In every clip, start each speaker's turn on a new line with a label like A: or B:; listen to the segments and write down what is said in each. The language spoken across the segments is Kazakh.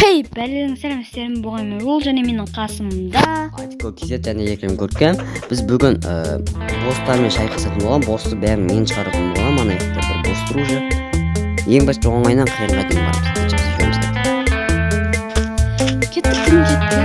A: Hey, бәлерің сәлеметсіздер ме? Бұған мен ол және менің қасымда
B: Айтко Кизет және Екрем көркем. Біз бүгін босстармен шайқасатын боламыз. Босты бәрін мен шығаратын боламын. Ана жақта бір бос тұр уже. Ең басты оңайынан қиынға дейін барамыз.
A: кеттік кім кетті?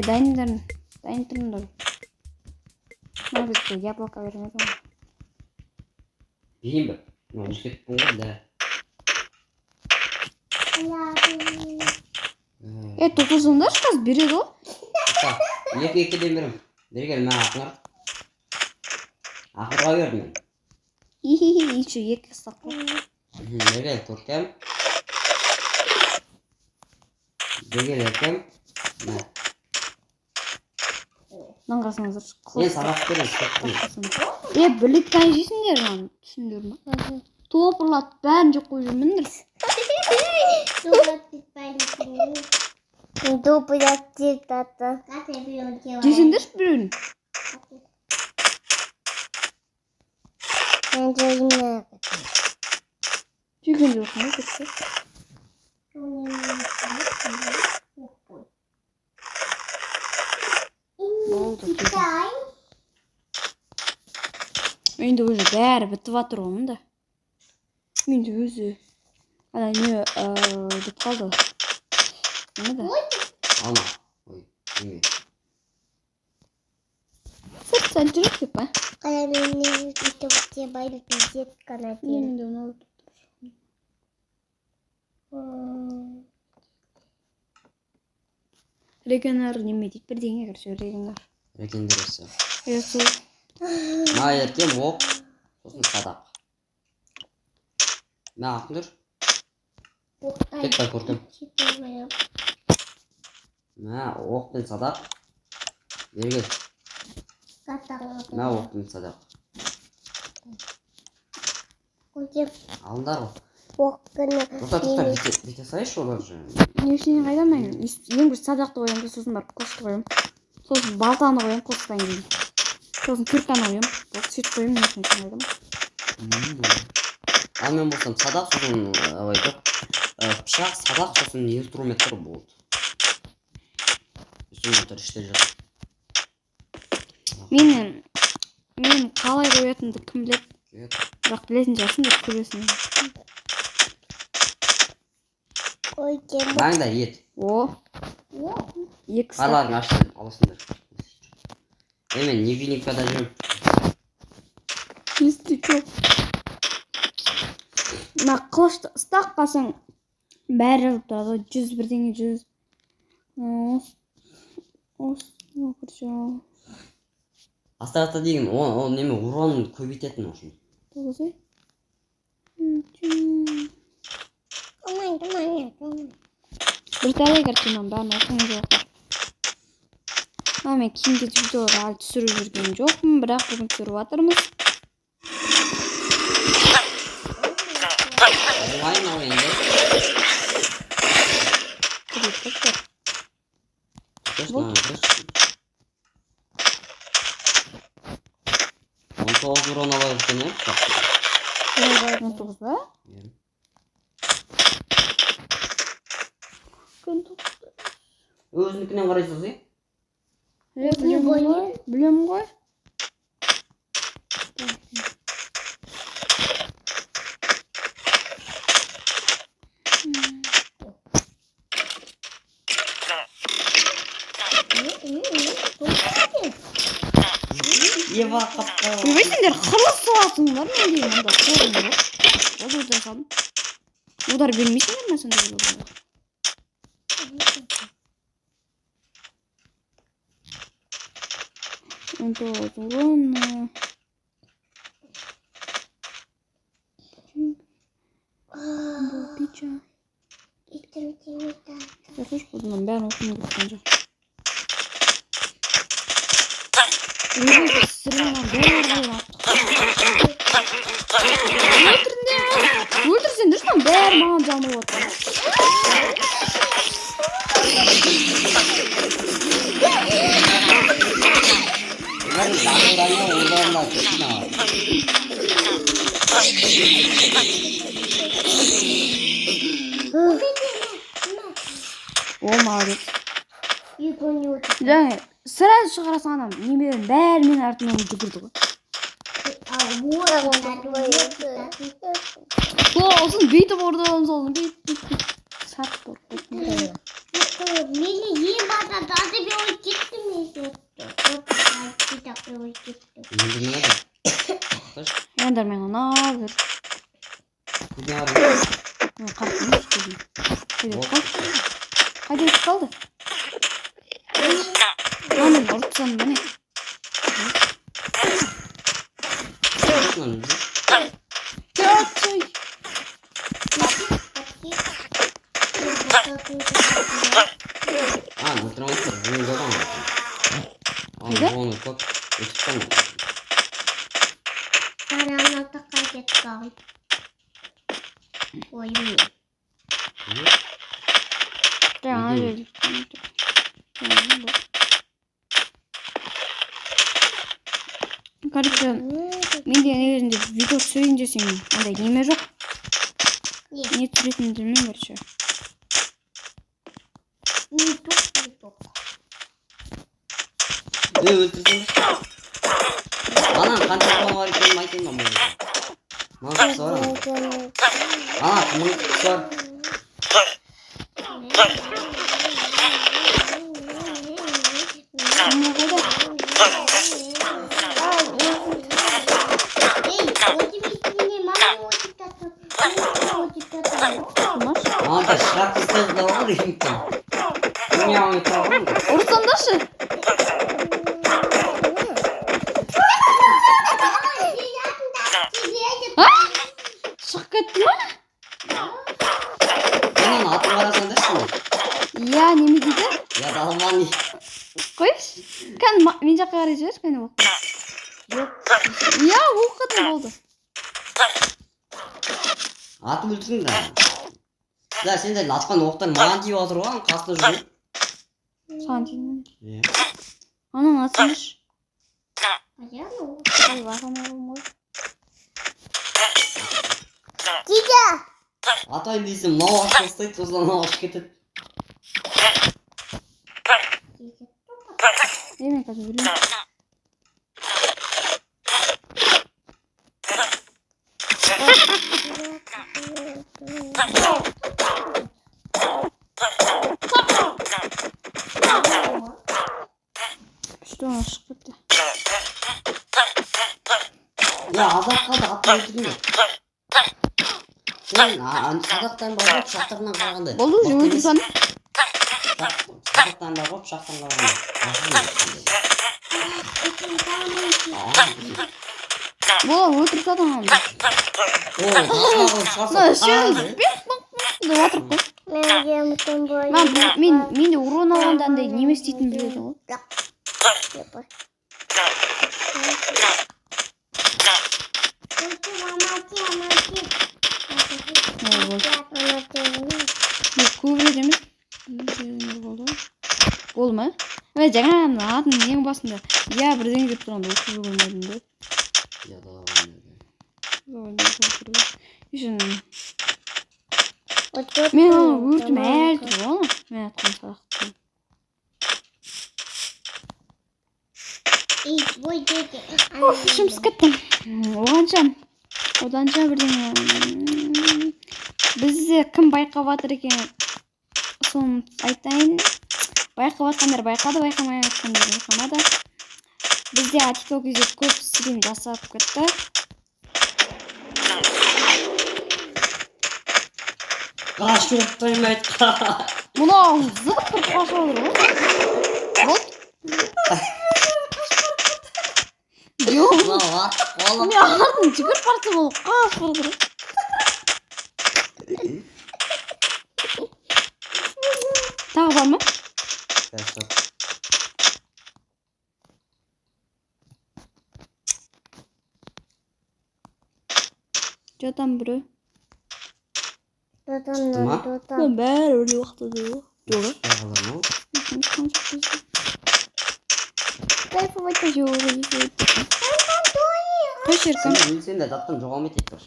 A: Дайын тұрыңдар. Мына яблоко бермеді ғой.
B: Берейін бе? Оны кетіппін ғой, да.
A: Тоқызыңдаршы қазір береді ғой.
B: Екіден берем. Берген мен ақынар. Ақырға бердім мен.
A: Еще екі ұстақ қой.
B: Берген көркем. Берген еркем.
A: Наңғасыңыздар.
B: Мен сабақ берем.
A: Бірліктен жейсіңдер жан. Түсіндер ма? Топырлат бәрін жеп қойып жүрмендір. Жейсіңдер біреуін. Жеген жоқсың ғой кетті. Енді өзі бәрі бітіп жатыр ғой мұнда. Енді өзі не деп қалды. Не да?
B: Алма. Ой, неме.
A: Сәт жүріп деп па?
C: Мен өйтіп байды пиздет қана дейін.
A: Енді оны алып тұр. Регенар неме дейді? Бірдеңе көрсе регенар.
B: Регендер өсі.
A: Сол.
B: Ма еркем оқ, сосын садақ. Ма ақындар? Кет бай көркем. Ма оқ пен садақ. Берген. Ма оқ пен садақ. Алындар ғой. Тоқта бете сайшы олар же.
A: Не үшін қайда мен? Ең бір садақты қоямын, сосын барып қосты қоямын. Сосын балтаны қоямын, қостан кейін. Сосын кірканы қоямын, сөйт қоямын, не үшін қайдам.
B: Ал мен болсам садақ, сосын пышақ, садақ, сосын инструметтер болды. Инструменттер іштер жатыр.
A: Мен қалай қоятынды кім біледі? Бірақ білетін жасын деп көресің.
B: Баңда ет.
A: Екі сағат.
B: Қарларын аштын, аласыңдар. Мен невинникада жүрім.
A: Есті көп. Мына қылышты ұстақ қалсаң бәрі жазып тұрады. 100 бірдеңе 100. Кырча.
B: Астарта деген о неме уранын көбейтетін ошын.
A: 9 ай. Британия картинам бәрін оқыған жоқпын. Мен кейінгі видеоға әлі түсіріп жүрген жоқпын, бірақ бүгін түсіріп жатырмыз.
B: Оңайын ал енді.
A: Бұл?
B: 19 уран алайық екен, е?
A: 19 ба?
B: Өзінікінен қарайсыз, е?
A: Білем ғой.
B: Ева қапқа.
A: Ойбай сендер қырылып соғасыңдар, мен деймін онда қорым жоқ. Ол өте салым. Удар бермейсіңдер ме сендер оларда? Yakış buradan ben okunu gideceğim. Uyuyor sırrına ben öldürsün düşman ber bana canı var.
B: 나무랑요 올라온다 좋구나.
A: Olmadı. Yani sıra çıkarsan adam yemeğin bermin артынан жүгірді ғой. Olsun бүйтіп ордан солын бүйтіп сарт болды.
C: Мені ең бата тазы бе ой кетті мен
A: Ендер мен ана бір. Қайда етіп қалды? Мен ұртсам міне. Короче, менде негізінде видео түсірейін десем, андай неме жоқ. Не түсіретінін білмеймін, короче.
B: өлтірсеңіз. Анан қанша қуаны бар екенін айтайын ба бұл? Маңыз бар ана. Маңыз бар. Anta şırak istedi de var ya. Dünyayı tamam.
A: Ұрсаңдаршы. Шығып кетті ма?
B: Onun atını arasan dersin mi?
A: Ya неме дейді?
B: Ya da Almanya.
A: Қойшы. Мен жаққа қарай жіберші, кәне оқы. Ya оқыды болды.
B: Atı өлтірдің да. Ya сендер атқан оқтан маған тиіп отыр ғой, қасында жүрген.
A: Саған тиді.
B: Иә.
A: Анан атсаңдаршы.
B: Атайын дейсің, мынау атып тастайды, сосын анау ашып кетеді.
A: Мен қазір білемін. Что он шығып кетті?
B: Ya azap kaldı, atı өлтірдің бе? Сен садақтан барып шатырынан қарағанда.
A: Болды, уже өлтірсем.
B: Сабақтан да қойып шақтан қалған.
A: Бола өтірік адаммын. Деп отырып қой. Мен де урон алғанда андай неме істейтінін біледі ғой. Көбірек емес. Болды ма? Жаңа атын ең басында. Я бірдеңе деп тұрғанда оқып көрмедім бе? Мен өртім әлі тұр ғой. Мен атқан сақты. Шымсыз кеттім. Оданша бірдеңе. Бізде кім байқап жатыр екен? Соны айтайын. Байқап жатқандар байқады, байқамай жатқандар байқамады. Бізде TikTok кезде көп стрим жасап кетті.
B: Қаш өттоймайды.
A: Мұнау зық бір қаш алыр ғой. Вот. Жоқ. Мен артын жүгір парты болып қаш алыр. Тағы бар ма? Жатам бірі. Бәрі өлі уақытта да. Жоқ. Кайфовать жоқ. Қой шеркім.
B: Сен де заттан жоғалмай тек тұр.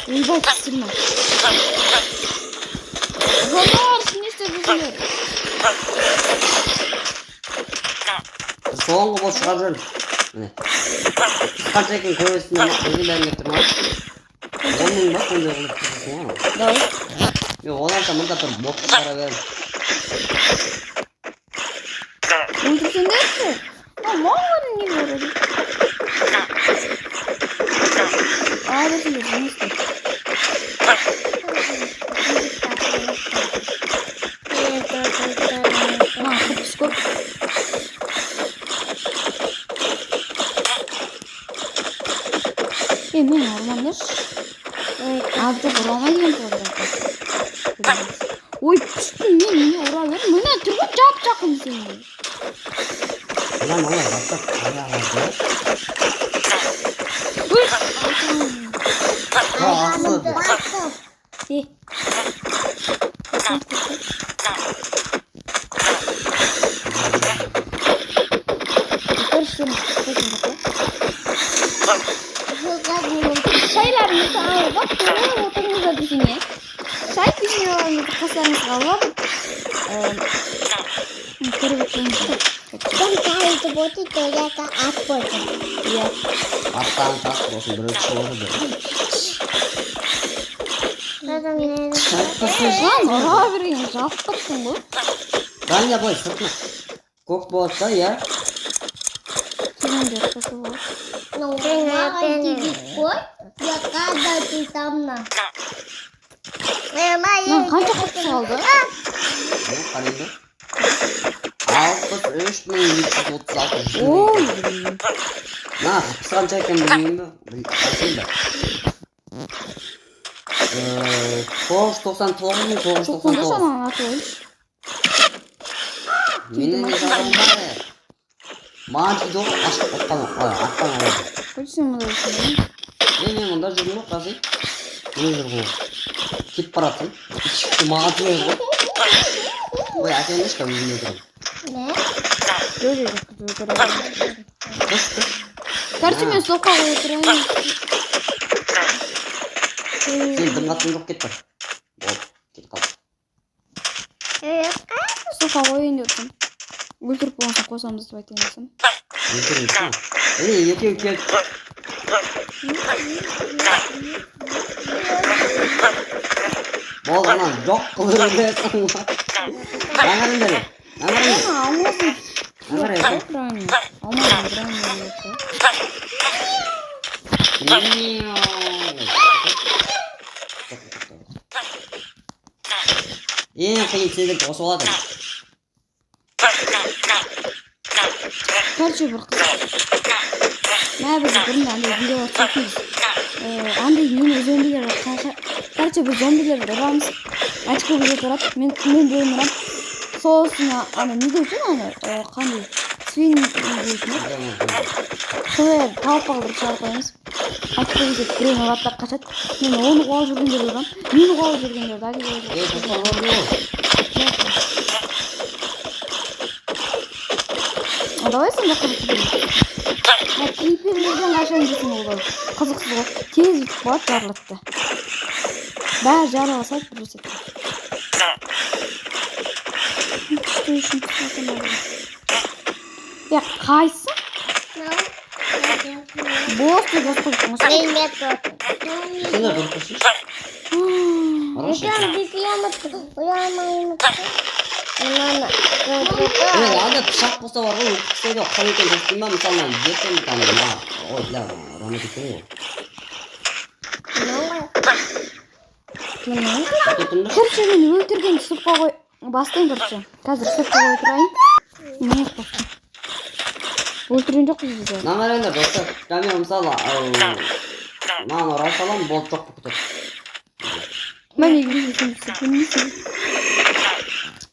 A: Ойбай түсірме. Жанар, сен не істеп жүрсіңдер?
B: Соңғы бол шығарып жүрмін. Міне. Қанша екен көбесінде бәрін кеп тұрмай. 10 мың ба сондай қылып тұрсың ғой.
A: Давай.
B: Мен оларша мұнда бір ботты қара берем.
A: Өлтірсеңдерші? Маған не көреді? Ağrısındır, bunu ister. Skop. Men ormanlar. Azda buramaydım burada. Oy, piştin ne oralar? Mana turib chaq-chaqim seni.
B: Lan mana baqqa ayağlar.
A: Çaylarınızı alıp bak görüyorum oturunca dizine. Çay pişiriyorlarınızı kasanızı alıp kırıp koyunca.
C: Ben kahvede botu doyaka at botu.
A: Ya.
B: Attan tas olsun böyle çuvalı böyle.
C: Zaten ne?
A: Lan ara vereyim rahatlıksın bu.
B: Ben ya boy sırtma. Kok boğazda ya.
A: Kimin cırtısı var?
C: Ben gidip ya kadar tutamla.
A: Lan kaç kutu aldı?
B: Ne karıydı? 63.336.
A: Oy.
B: Na, kısan çekken bileyim mi? Bakayım da. 999
A: Çok konuşamam
B: 999.
A: anlatayım.
B: Meni ne zaman var ya? Maaşı da attan aldı.
A: Kaçsın mı diyorsun?
B: Мен мында жүрмін қазір. Не жүр ғой? Кетіп баратсың. Ешкі маған тиген ғой. Ой, әкең ешкім үйіне тұрам.
C: Ne?
A: Görüyor.
B: Кыш.
A: Короче, мен соққа қойып тұрайын.
B: Сен дым қатың жоқ кетті. Болды, кетіп қалды.
A: Соққа қойын депсің. Өлтіріп болғанша қосамыз деп айтайын десем.
B: Өлтірмейсің. Екеуі келді. Болды анан жоқ қылып бересің ғой. Аңғарың бері. Аңғарың бері.
A: Алмасын.
B: Аңғарың бері.
A: Правильно. Алмасын, правильно.
B: Ең қиын тезірек осы болады.
A: Короче, бір қыз. Мә біз бұрында андай видеолар түсіреміз. Андай нені зомбилер қанша. Короче, біз зомбилер ұрамыз. Очко бұза тұрады. Мен бөлім ұрам. Соосына ана не дейтін ана қандай свин дейтін. Солай тауып қалдырып шығарып қоямыз. Очко бұза біреуін ұраттар қашады. Мен оны қуалып жүргендерді ұрам. Мені қуалып жүргендерді әлі давай сен жаққа кейіпкерлерден қашан дейсің ол бар. Қызықсыз ғой. Тез үтіп болады, жарылатты. Бәрі жарыла салды бір сәтте. Күшті үшін күшті. Я қайсы? Бос деп қойдың.
C: Привет, папа.
B: Сендер дұрыс қойсың. Анда пышақ болса бар ғой, өткіседі қалай екен жастың ба, мысалы ертең таңына ой, бля, рамат екен ғой.
A: Короче, мен өлтірген сұртқа қой бастайын короче. Қазір сұртқа қой тұрайын. Не қойсын. Өлтірген жоқ бізде.
B: Намарендер достар, мен мысалы маған ұрай салам, болды жоқ болып кетеді.
A: Мен егілмесін білмейсің.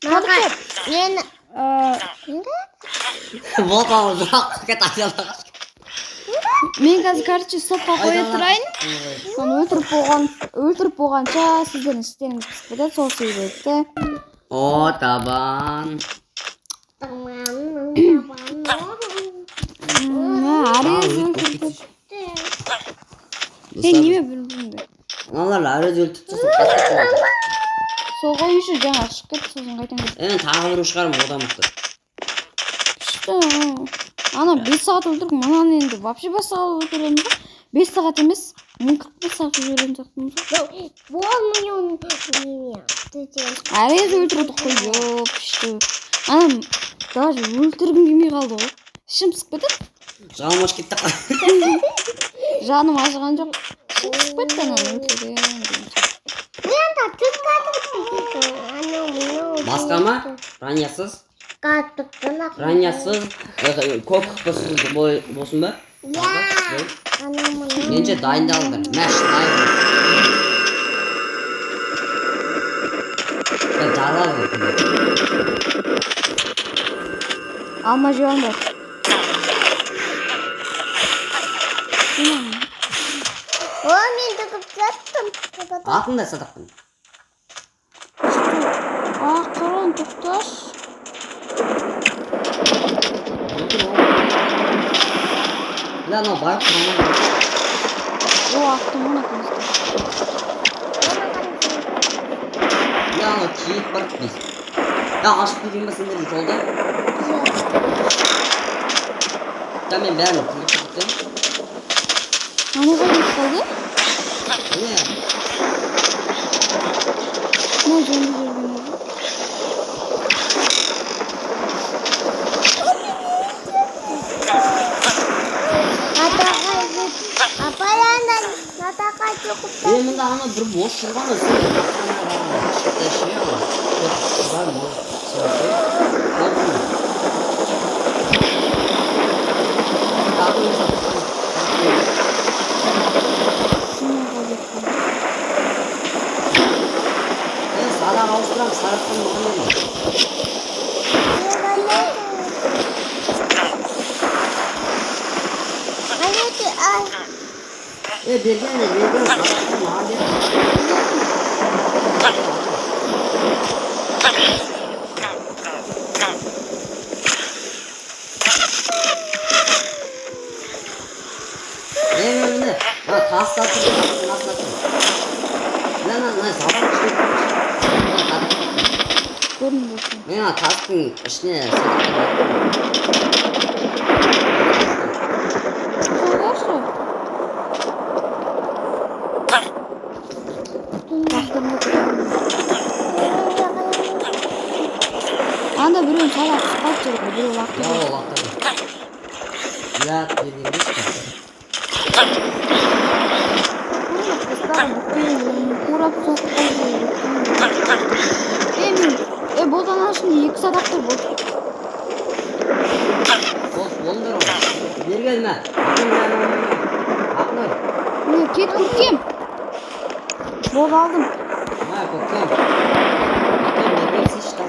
A: Короче,
C: Мен
B: Вот он жоқ кетеді.
A: мен қазір короче сұртқа қоя тұрайын. Өлтіріп болғанша сіздердің істеріңіз пісіп кетеді, сол себепті.
B: О, табан.
A: Арез өлтірді. Неме білмейді.
B: Аналар арез өлтірді.
A: Сол қойыншы жаңа шығып кетті, сосын қайтан кетті.
B: Мен тағы бір шығармын, одан мықты.
A: Күшті. Ана 5 сағат өлтіріп, мұнан енді вообще 5 сағат өлтіреміз ғой. 5 сағат емес, 45 сағат өлтірген жоқпын ғой. Арез өлтірдік қой, жоқ, күшті. Анам даже өлтіргім келмей қалды ғой. Ішім пысып кетеді.
B: Жаным ашып кетті қой.
A: Жаным ажыған жоқ. Ішім пысып кетті ананы өлтірген.
B: Басқа ма? Раниясыз? Раниясыз? Көп қыппасыз болсын ба? Менше дайындалыңдар. Мәш дайын. Жарады.
A: Алма жуандар.
C: мен түгіп жаттым.
B: Алтындай садақпын.
A: Қырын тоқташ.
B: Бля, анау байып тұрман.
A: О, аттым оны көзді.
B: Бля, анау киіп барып біз. Ашып берген ба сендер жолда? Мен бәрін күліп тұрттым.
A: Ануға кетіп қалды?
B: Не?
A: Не жөнді жүрген еді?
B: Мында ана бір бос жүрған өз. Садақ ауыстырам, сарықтың мұғын берген садақтың маған бер. Мені тастатыр. Мен тастың ішіне
A: анда біреуін салап қысқап жүрді, біреу лақтырды.
B: Лақ бергенде
A: Uğrap soktu. Boldan al şimdi 2 sadaktır bol.
B: Boldur o. Bir gelme. Aknur.
A: Ne ket kurtayım. Bol aldım.
B: Ha korkuyorum. Bir gelsin işte.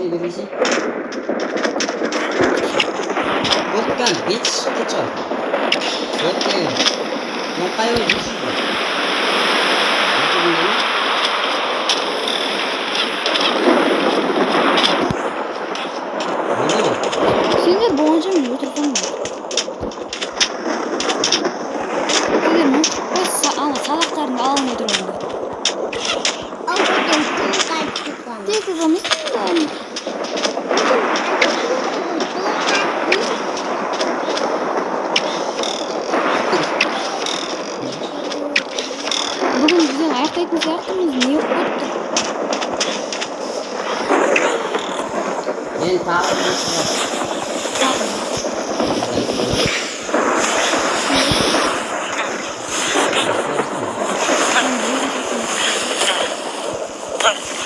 B: Ini berisi. Bukan, bitch, kecil. Oke. Mau kayu di sini. Macam ini. Ini.
A: Sizler boğunca mı götürdün mü? Sizler mutlaka ama salaklarını almıyordur onlar. Tek kızımız bugün bizden ayakta etmesi yaptığımız niye yok tuttu?
B: Yang tahu bos.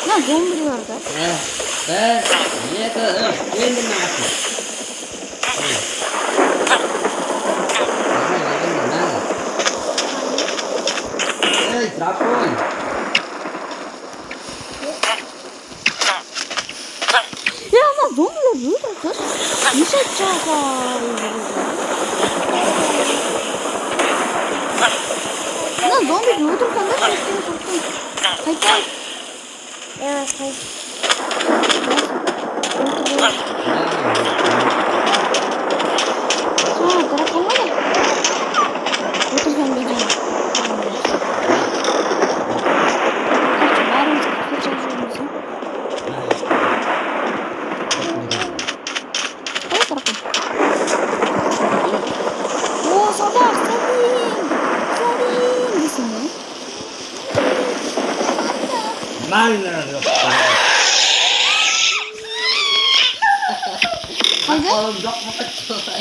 B: Lan zombi var da. Niye tuh? Ini mana? Drakon.
A: Ya ama zombiler böyle kız. Bir şey çağır. Lan zombi öldürürken de sesini korktum. Hayır.
C: Evet, hayır.
A: Ha, bırakalım da. Otur sen benim. Bağırımız kutlu çalışıyoruz. Hadi bırakalım. Oo, sabah senin. Desin ya.
B: Mana yok.
A: Hadi.
B: Oğlum yok mu kaçıyorsun?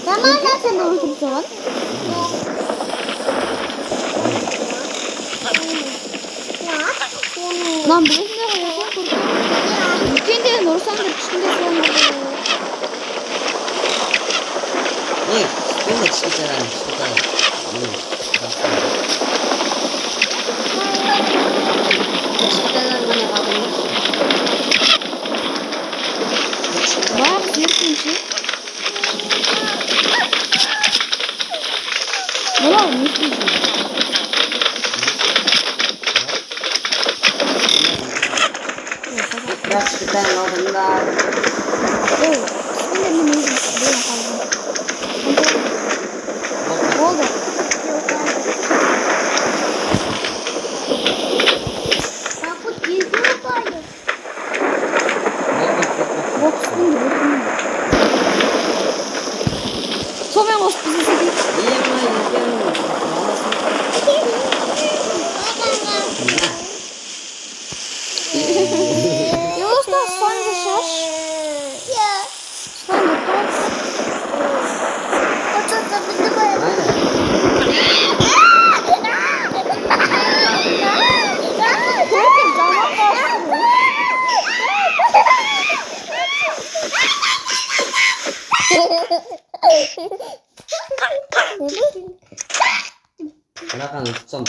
C: Zaman nasıl olsun son?
A: Lan bilirsin de hayatım korkuyorum. Ülkenin de Norsan da içinde sonra.
B: Nih, ini sekitaran. Sekitaran mana kamu?
A: Bak yersin şey. Ne var ne istiyorsun?
B: Ya sekitaran altında.
A: Evet. Şimdi ne mevcut? Böyle kaldım. Oldu.
C: Aku tidur pada.
A: Bok şimdi bakın. Somen hospitası değil.
B: Iya mah,
A: Yavuz da sonra şaş.
C: Ya.
A: Sonra da
C: Otur tabii de
A: herkes zaman bastı.
B: Tarakan tutsam.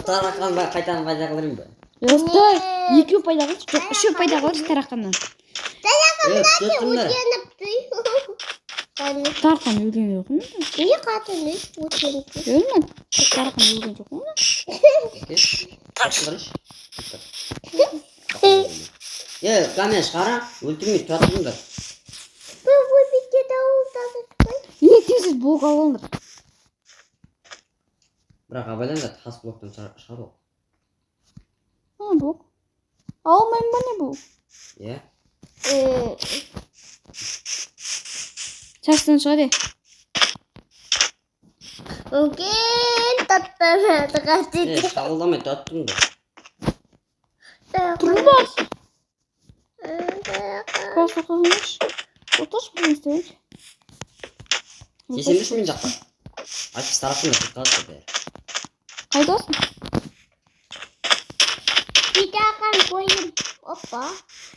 B: Tarakan bak kaytan payda kılırım ben.
A: Yavuz da 2 payda kılıç, 3 payda kılıç tarakandan.
B: Evet, tuttumlar.
A: Tarakan ölgen yok mu?
C: Niye katını uçuyorsun?
A: Ölmedi. Tarakan ölgen yok mu?
B: Barış. Ya, kamen sekarang ultimate tuttun da.
C: Bu bir kere oldu.
A: Yetisiz boğuk alınır.
B: Bırak haberden de tas bloktan çıkar o.
A: Ha boğuk. Almayın bana bu.
B: Ya.
A: Çarşıdan çık hadi.
C: Mungkin tetap kasih
B: Sağlamay tattım da.
A: Turun bas. Kaç sokağınmış. Otaş mı istedik?
B: Kesin düşmeyecekler. Aç tarafında tıkkalsa be.
A: Kaydasın.
C: Kita akan koyun. Apa?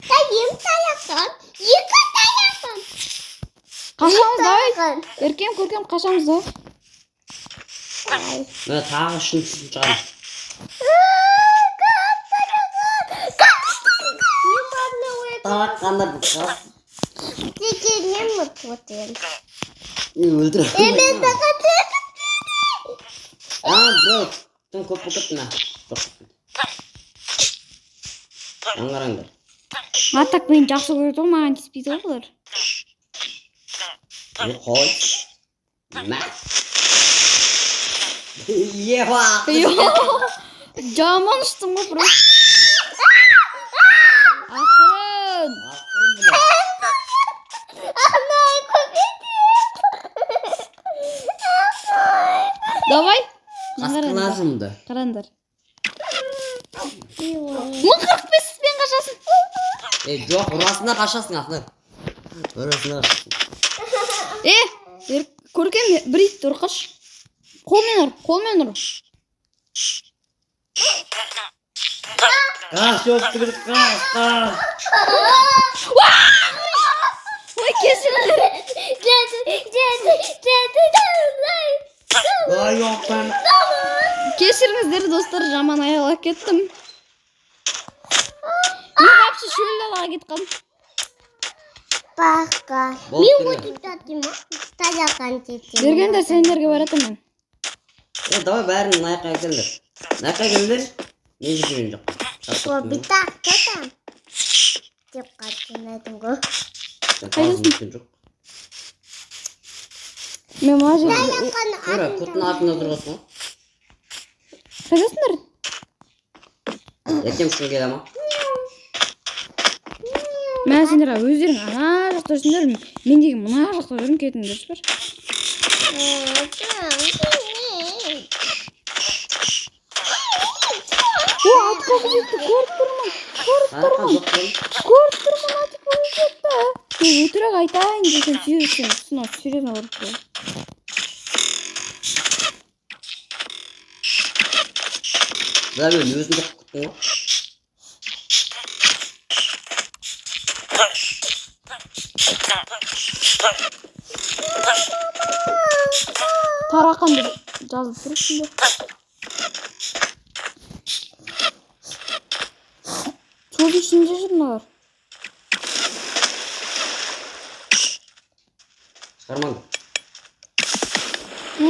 C: Sayakkan. Yıkın sayakkan.
A: Kaçamız da.
C: Sayakkan.
A: Erkeğim korkuyorum kaçamız da.
B: Ne tağı şunu çıkar. Tak kanlar bu kas.
C: Cicinnya mututin.
B: Öldür.
C: Ini takatnya.
B: Bro. Tüm kopu kıtına. Angaranglar.
A: Atak beni жақсы көреді ғой маған тиіспейді ғой бұлар.
B: Koy. Mə. Yeва.
A: Жаман ұштым ғой бро. Ақырын. Давай.
B: Қасқынасымды.
A: Қараңдар. 1045-пен қашасың.
B: Жоқ, ұрасына қашасың ақнар. Ұрасына қашасың.
A: Көркем бір итті ұрқаш. Қолмен ұр.
B: Қаш, жоқ түгір, қаш.
A: Ой, кесіңдер.
B: Ой, жоқ ben.
A: Кешіріңіздер достар, жаман аяла кеттім. Мен вообще шөлді алаға кетқам.
C: Pakai.
B: Bol
C: Min
B: kere.
C: mau tadi mah. Tanyakan cici.
A: Бергендер сендерге баратым мен.
B: Давай бәрін найқа келдір. Найқа келдір. Мен жүрген жоқ.
C: Gua bita kan. Tiap kacanya tunggu.
A: Мен мына жерде
C: Tanyakan
B: Тура, құттың артында тұрғасың ғой.
A: қайдасыңдар?
B: Ертең күшін келе ма?
A: Мен сендер өздерің ана жақта жүрсіңдер, мен деген мына жақта жүрмін, кетіңдер бар. О, атқа жетті, көріп тұрмын.
B: Тараққан жоқ қой.
A: Көріп тұрмын, атқа жетті. Мен өтірік айтайын десем сүйресем, сүйресем ұрып қой.
B: Бұда мен өзіңді құттың ғой.
A: Тарақан деп жазып тұр үстінде. Сол ішінде жүр мыналар.
B: Шығармаңды.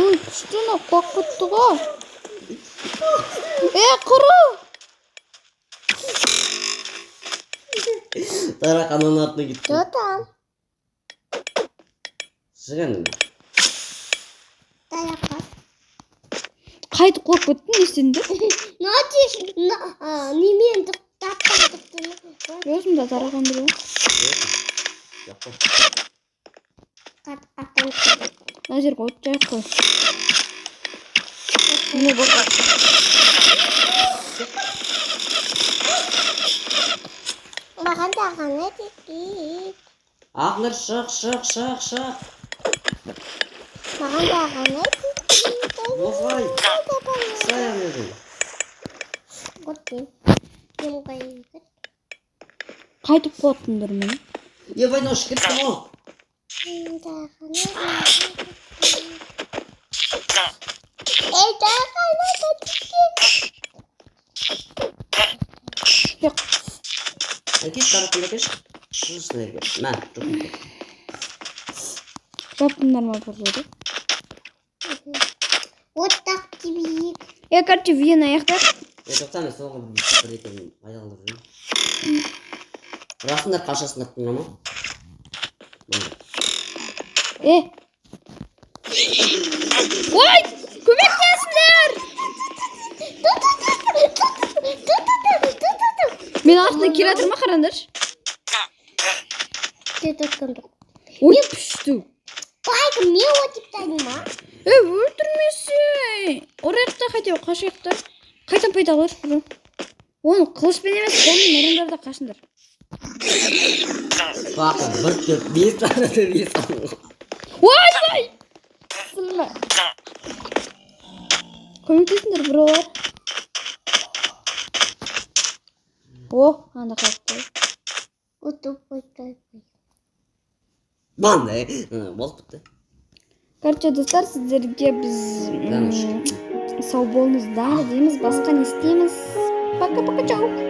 A: Ой, күштен қуақ күтті ғой. Құры!
B: Тараққан оның атына кетті.
C: Total.
B: Шығанды мен.
C: Tanyakan.
A: Қайтып қуақ күттің, не істедіңдер?
C: Nanti немен таптың.
A: Өзімді тарақан бір ғой.
B: Жоқ қой.
C: Akan.
A: Мына жерге от жайып қой. Міне бұл.
C: Makan tangannya dikit.
B: Ақнар шық.
C: Makan tangannya dikit.
B: Озғай. Саян өзің.
C: Kutin. Yang kayak gitu.
A: Қайтып қуаттыңдар мені.
B: Ебайдан ұшып кетті ғой.
C: Tangannya tangannya dikit.
A: Жоқ.
B: Әкеш тарапында кеш. Шықшын әке. Мән, жоқ.
A: Жаптыңдар ма бір жерде?
C: Вот так тебе.
A: Короче, вен аяқтар.
B: Жоқтан мен соңғы бір екен айдалдырып жүрмін. Расындар қашасындар тұңға ма?
A: Ой! Көмектесіңдер! Мен артына келе жатыр ма қараңдаршы?
C: Tutup.
A: Ой, пүшту.
C: Baygın niye o tipten mi?
A: Öldürmesin. Oraya da kaçıyor. Kaçıyıktı. Kaytan payda alır. Onu kılıçpен емес қолмен ұрыңдар да қашыңдар.
B: Bakın bir tane de bir tane.
A: Vay! Сынма. Көмектесіңдер, бұралар. Анда қалыпты.
B: Lan ne? Bozuk bitti.
A: Короче, достар, сіздерге біз сау болыңыздар дейміз. Басқа не істейміз? Пока-пока, чау.